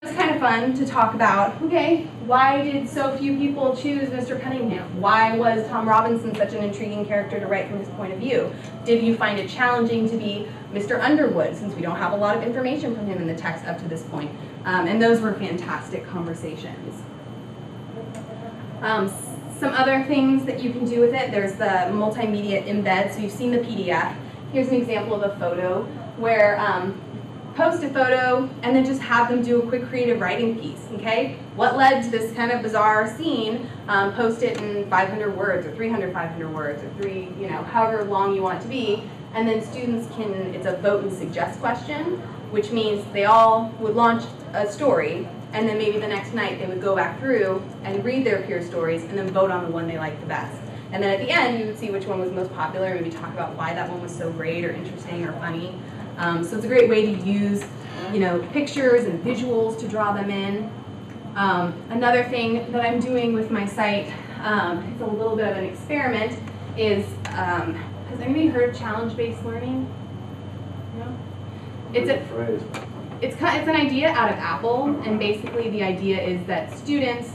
It's kind of fun to talk about, okay, why did so few people choose Mr. Cunningham? Why was Tom Robinson such an intriguing character to write from his point of view? Did you find it challenging to be Mr. Underwood, since we don't have a lot of information from him in the text up to this point? And those were fantastic conversations. Some other things that you can do with it, there's the multimedia embed. So you've seen the PDF. Here's an example of a photo where post a photo and then just have them do a quick creative writing piece, okay? What led to this kind of bizarre scene? Post it in 500 words or 500 words or however long you want it to be. And then students can, it's a vote and suggest question, which means they all would launch a story, and then maybe the next night they would go back through and read their peer stories and then vote on the one they liked the best. And then at the end, you would see which one was most popular, maybe talk about why that one was so great or interesting or funny. So it's a great way to use, pictures and visuals to draw them in. Another thing that I'm doing with my site, it's a little bit of an experiment, is, has anybody heard of challenge-based learning? No? It's an idea out of Apple, and basically the idea is that students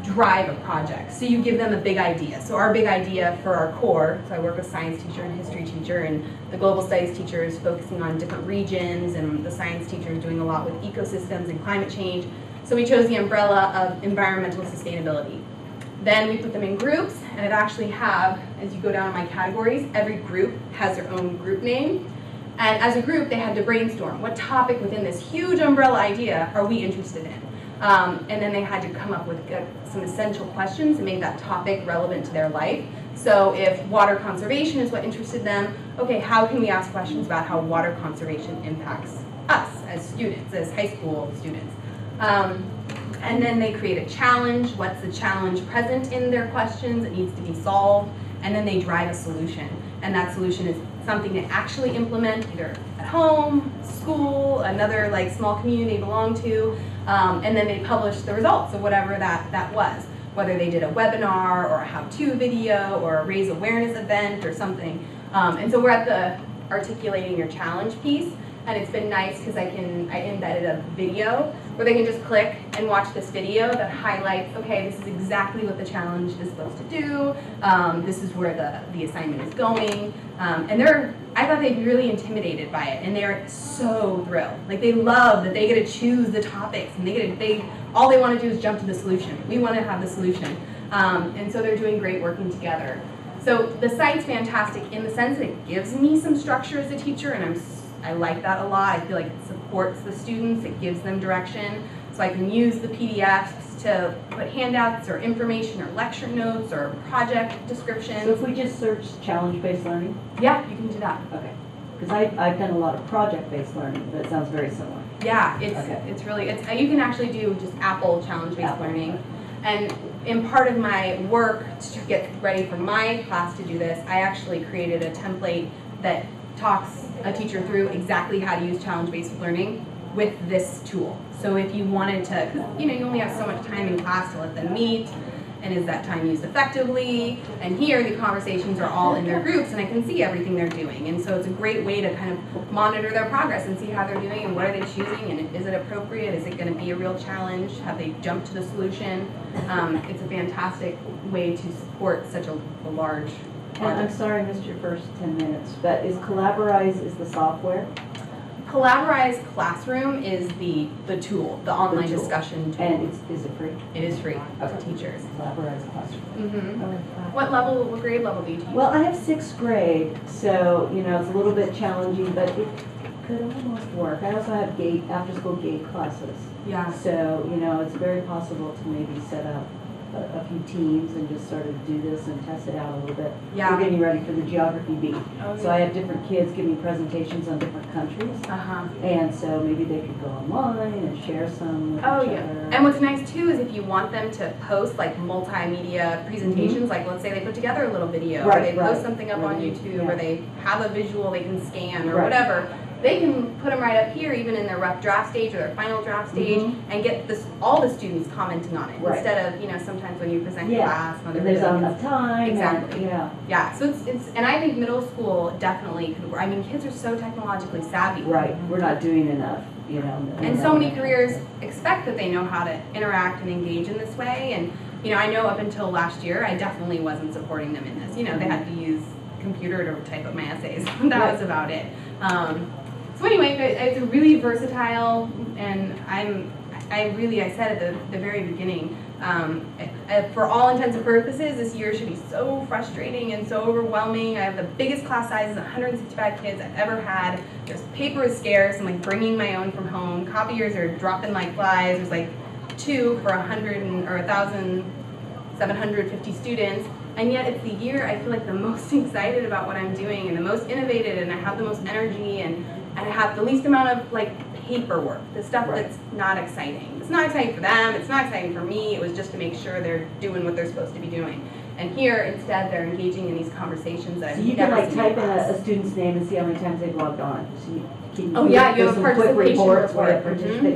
drive a project. So you give them a big idea. So our big idea for our core, so I work with science teacher and history teacher, and the global studies teacher is focusing on different regions, and the science teacher is doing a lot with ecosystems and climate change. So we chose the umbrella of environmental sustainability. Then we put them in groups, and it actually have, as you go down my categories, every group has their own group name. And as a group, they had to brainstorm what topic within this huge umbrella idea are we interested in. And then they had to come up with some essential questions and make that topic relevant to their life. So if water conservation is what interested them, okay, how can we ask questions about how water conservation impacts us as students, as high school students? And then they create a challenge. What's the challenge present in their questions? It needs to be solved. And then they drive a solution. And that solution is something to actually implement either at home, school, another small community they belong to, and then they publish the results of whatever that was, whether they did a webinar or a how-to video or a raise awareness event or something. And so we're at the articulating your challenge piece, and it's been nice because I embedded a video where they can just click and watch this video that highlights, okay, this is exactly what the challenge is supposed to do, this is where the assignment is going, and I thought they'd be really intimidated by it, and they're so thrilled. They love that they get to choose the topics, and all they want to do is jump to the solution. We want to have the solution, and so they're doing great working together. So the site's fantastic in the sense that it gives me some structure as a teacher, and I like that a lot. I feel like it supports the students, it gives them direction. So I can use the PDFs to put handouts or information or lecture notes or project descriptions. So if we just search challenge-based learning? Yeah, you can do that. Okay. Because I've done a lot of project-based learning that sounds very similar. Yeah, it's really, you can actually do just Apple challenge-based learning. And in part of my work to get ready for my class to do this, I actually created a template that talks a teacher through exactly how to use challenge-based learning with this tool. So if you wanted to, because you only have so much time in class to let them meet, and is that time used effectively? And here the conversations are all in their groups, and I can see everything they're doing. And so it's a great way to kind of monitor their progress and see how they're doing and what are they choosing, and is it appropriate? Is it going to be a real challenge? Have they jumped to the solution? It's a fantastic way to support such a large project. And I'm sorry I missed your first 10 minutes, but Collaborize is the software? Collaborize Classroom is the tool, the online discussion tool. And is it free? It is free to teachers. Collaborize Classroom. Mm-hmm. What grade level do you teach? Well, I have 6th grade, so it's a little bit challenging, but it could almost work. I also have after-school gate classes. Yeah. So it's very possible to maybe set up a few teams and just sort of do this and test it out a little bit. Yeah. We're getting ready for the geography beat. Oh, so I have different kids giving presentations on different countries. And so maybe they could go online and share some with each other. And what's nice too is if you want them to post multimedia presentations, let's say they put together a little video, or they post something up on YouTube, or they have a visual they can scan or whatever, they can put them right up here, even in their rough draft stage or their final draft stage, and get all the students commenting on it, instead of, sometimes when you present class, there's not enough time. Exactly. Yeah. So it's, and I think middle school definitely could work. I mean, kids are so technologically savvy. Right. We're not doing enough, And so many careers expect that they know how to interact and engage in this way. And, I know up until last year, I definitely wasn't supporting them in this. They had to use computer to type up my essays. That was about it. So anyway, it's a really versatile, and I said at the very beginning, for all intents and purposes, this year should be so frustrating and so overwhelming. I have the biggest class sizes, 165 kids I've ever had. There's paper is scarce. I'm like bringing my own from home. Copiers are dropping like flies. There's like 2 for 1,750 students. And yet it's the year I feel like the most excited about what I'm doing and the most innovative, and I have the most energy, and I have the least amount of like paperwork, the stuff that's not exciting. It's not exciting for them, it's not exciting for me. It was just to make sure they're doing what they're supposed to be doing. And here, instead, they're engaging in these conversations that so you can like type in a student's name and see how many times they've logged on. So you you have a participation report.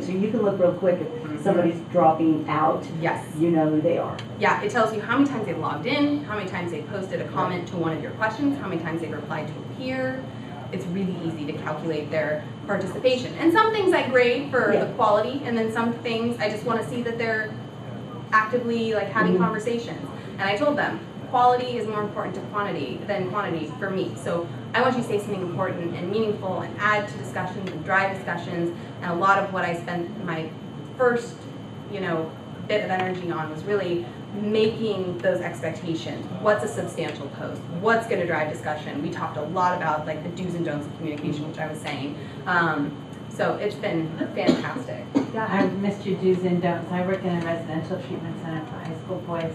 So you can look real quick if somebody's dropping out. Yes. You know who they are. Yeah, it tells you how many times they've logged in, how many times they've posted a comment to one of your questions, how many times they've replied to a peer. It's really easy to calculate their participation. And some things I grade for the quality, and then some things I just want to see that they're actively like having conversations. And I told them, quality is more important to quantity than quantity for me. So I want you to say something important and meaningful and add to discussions and drive discussions. And a lot of what I spent my first, bit of energy on was really making those expectations. What's a substantial post? What's going to drive discussion? We talked a lot about like the do's and don'ts of communication, which I was saying. So it's been fantastic. I missed your do's and don'ts. I work in a residential treatment center for high school boys.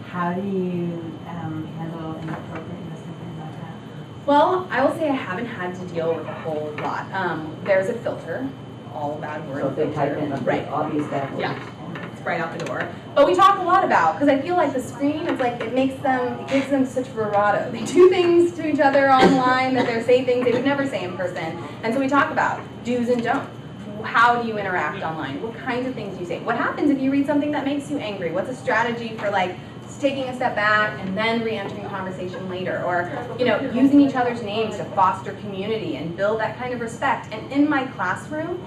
How do you handle inappropriateness and things like that? Well, I will say I haven't had to deal with a whole lot. There's a filter, all bad words. So if they type in obvious bad words. Yeah, it's right out the door. But we talk a lot about, because I feel like the screen, it's like it gives them such bravado. They do things to each other online that they say things they would never say in person. And so we talk about do's and don'ts. How do you interact online? What kinds of things do you say? What happens if you read something that makes you angry? What's a strategy for like taking a step back and then re-entering conversation later? Or, using each other's names to foster community and build that kind of respect. And in my classroom,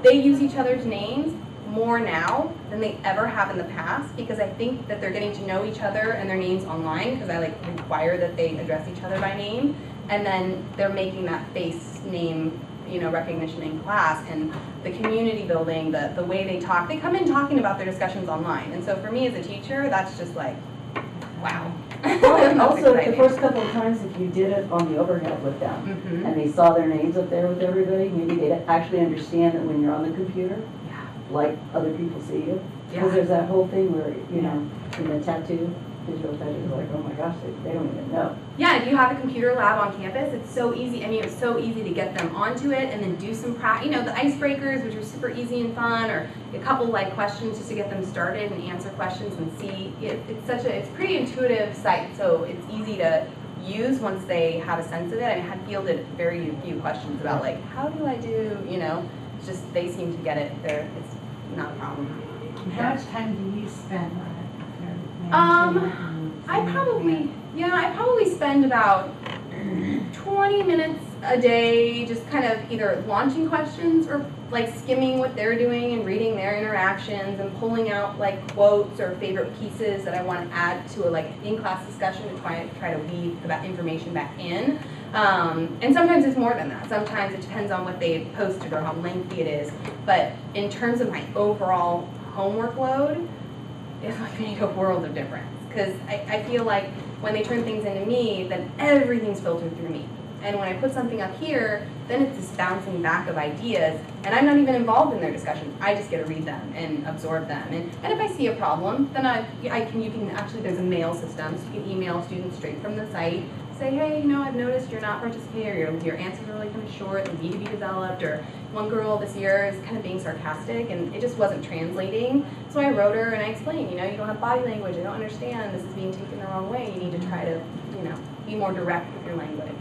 they use each other's names more now than they ever have in the past, because I think that they're getting to know each other and their names online, because I require that they address each other by name, and then they're making that face name recognition in class, and the community building, the way they talk. They come in talking about their discussions online, and so for me as a teacher, that's just like, wow. Also, the first couple of times, if you did it on the overhead with them, and they saw their names up there with everybody, maybe they'd actually understand that when you're on the computer, like other people see you. Because there's that whole thing where, in the digital tattoo, like, oh my gosh, they don't even know. Yeah, if you have a computer lab on campus, it's so easy. I mean, it's so easy to get them onto it and then do some practice. The icebreakers, which are super easy and fun, or a couple questions just to get them started and answer questions and see. It's pretty intuitive site, so it's easy to use once they have a sense of it. I had fielded very few questions about like, how do I do? It's just they seem to get it. It's not a problem. How much time do you spend on it? I probably spend about 20 minutes a day just kind of either launching questions or like skimming what they're doing and reading their interactions and pulling out like quotes or favorite pieces that I want to add to a in-class discussion to try to weave that information back in. And sometimes it's more than that. Sometimes it depends on what they've posted or how lengthy it is. But in terms of my overall homework load, it's made a world of difference, because I feel like when they turn things into me, then everything's filtered through me. And when I put something up here, then it's this bouncing back of ideas, and I'm not even involved in their discussions. I just get to read them and absorb them. And if I see a problem, then you can actually, there's a mail system, so you can email students straight from the site, say, hey, I've noticed you're not participating, or your answers are really kind of short, they need to be developed, or one girl this year is kind of being sarcastic and it just wasn't translating. So I wrote her and I explained, you don't have body language, I don't understand, this is being taken the wrong way, you need to try to, be more direct with your language.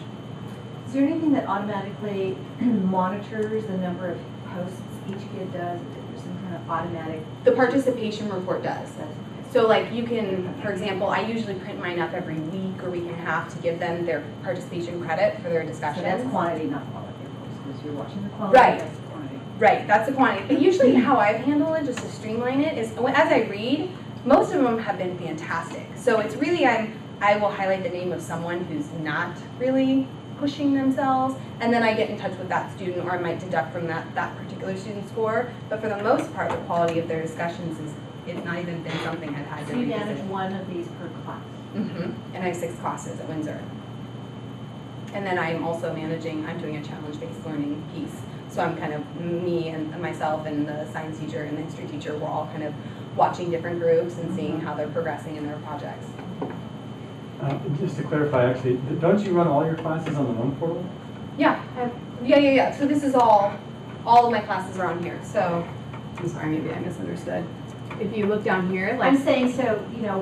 So there anything that automatically monitors the number of posts each kid does? Is there some kind of automatic? The participation report does. That's- So like you can, for example, I usually print mine up every week or week and a half to give them their participation credit for their So discussions. that's quantity, not quality, of course, because you're watching the quality, Right. that's the quantity. Right, that's the quantity. But usually how I've handled it, just to streamline it, is as I read, most of them have been fantastic. So it's really, I will highlight the name of someone who's not really pushing themselves, and then I get in touch with that student, or I might deduct from that particular student's score. But for the most part, the quality of their discussions it's not even been something I've had to So you manage revisit. one of these per class? And I have 6 classes at Windsor. And then I'm also I'm doing a challenge-based learning piece. So I'm kind of, me and myself and the science teacher and the history teacher, we're all kind of watching different groups and seeing how they're progressing in their projects. Just to clarify, actually, don't you run all your classes on the Home portal? Yeah, yeah. So this is all of my classes are on here. So, I'm sorry, maybe I misunderstood. If you look down here, like. I'm saying, so,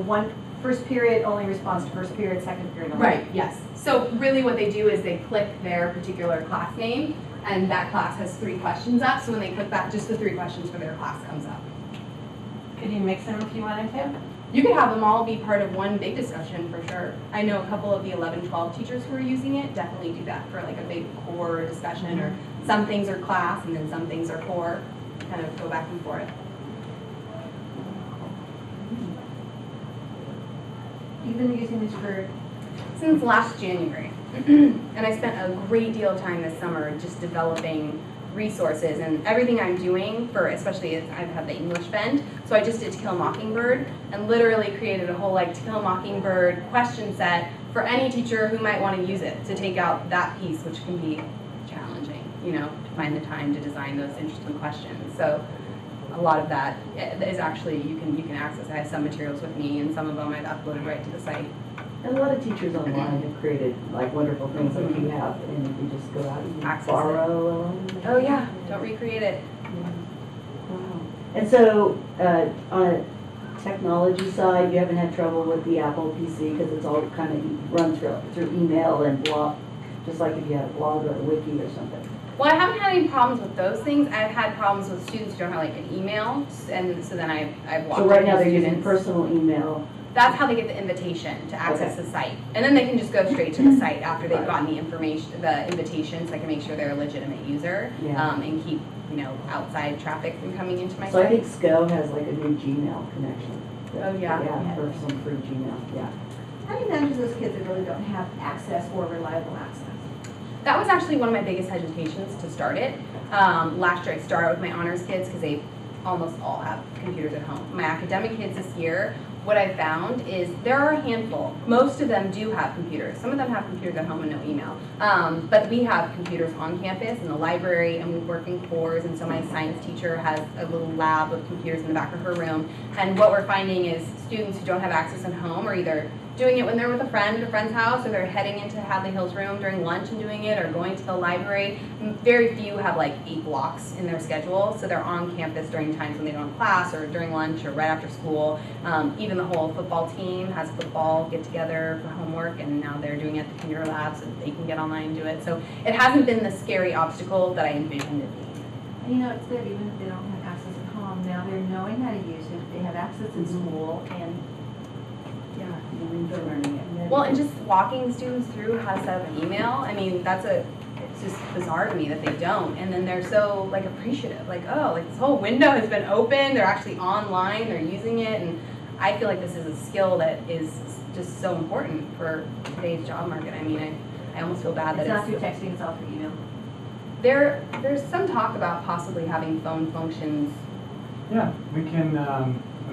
one first period only responds to first period, second period only. Right, yes. So really what they do is they click their particular class name, and that class has 3 questions up. So when they click that, just the 3 questions for their class comes up. Could you mix them if you wanted to? You could have them all be part of one big discussion for sure. I know a couple of the 11-12 teachers who are using it definitely do that for like a big core discussion, or some things are class and then some things are core, kind of go back and forth. You've been using this for? Since last January. And I spent a great deal of time this summer just developing resources, and everything I'm doing for, especially as I've had the English bend, so I just did To Kill a Mockingbird and literally created a whole like To Kill a Mockingbird question set for any teacher who might want to use it to take out that piece, which can be challenging, to find the time to design those interesting questions. So a lot of that is actually, you can access. I have some materials with me, and some of them I've uploaded right to the site. And a lot of teachers online have created like wonderful things like you have, and you can just go out and Access borrow. Oh yeah, don't recreate it. Wow. And so on a technology side, you haven't had trouble with the Apple PC because it's all kind of run through email and blog, just like if you had a blog or a wiki or something. Well, I haven't had any problems with those things. I've had problems with students who don't have like an email, and so then I've walked So right with now they're students. using personal email. That's how they get the invitation to access Okay. the site. And then they can just go straight to the site after they've gotten the information, the invitation, so I can make sure they're a legitimate user, Yeah. and keep, outside traffic from coming into my So I site. think SCOE has like a new Gmail connection. Oh, yeah. Yeah, for some free Gmail, yeah. How do you manage those kids that really don't have access or reliable access? That was actually one of my biggest hesitations to start it. Last year I started with my honors kids because they almost all have computers at home. My academic kids this year, what I found is there are a handful. Most of them do have computers. Some of them have computers at home and no email. But we have computers on campus in the library, and we work in cores, and so my science teacher has a little lab of computers in the back of her room. And what we're finding is students who don't have access at home are either doing it when they're with a friend at a friend's house, or they're heading into Hadley Hills room during lunch and doing it, or going to the library. Very few have like 8 blocks in their schedule, so they're on campus during times when they don't have class, or during lunch, or right after school. Even the whole football team has a football get-together for homework, and now they're doing it at the computer lab so that they can get online and do it. So it hasn't been the scary obstacle that I envisioned it being. It's good, even if they don't have access at home, now they're knowing how to use it, they have access in school, and Yeah. They're learning it. Well, and just walking students through how to set up an email, I mean, it's just bizarre to me that they don't. And then they're so like appreciative, like, oh, like this whole window has been open, they're actually online, they're using it. And I feel like this is a skill that is just so important for today's job market. I mean, I almost feel bad that it's not through texting, it's all through email. There's some talk about possibly having phone functions. Yeah, we can,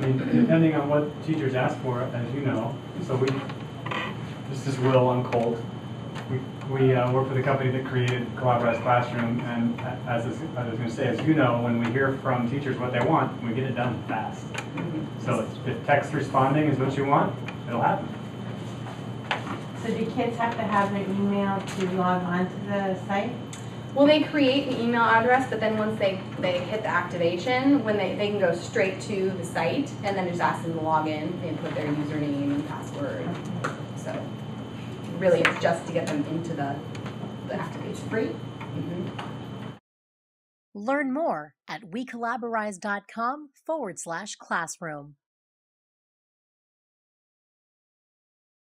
depending on what teachers ask for, as you know, so this is Will on Colt. We work for the company that created Collaborize Classroom, and as I was going to say, as you know, when we hear from teachers what they want, we get it done fast. So if text responding is what you want, it'll happen. So do kids have to have an email to log on to the site? Well, they create the email address, but then once they hit the activation, when they can go straight to the site, and then just ask them to log in and put their username and password. So really it's just to get them into the list. It's free? Learn more at wecollaborize.com/classroom.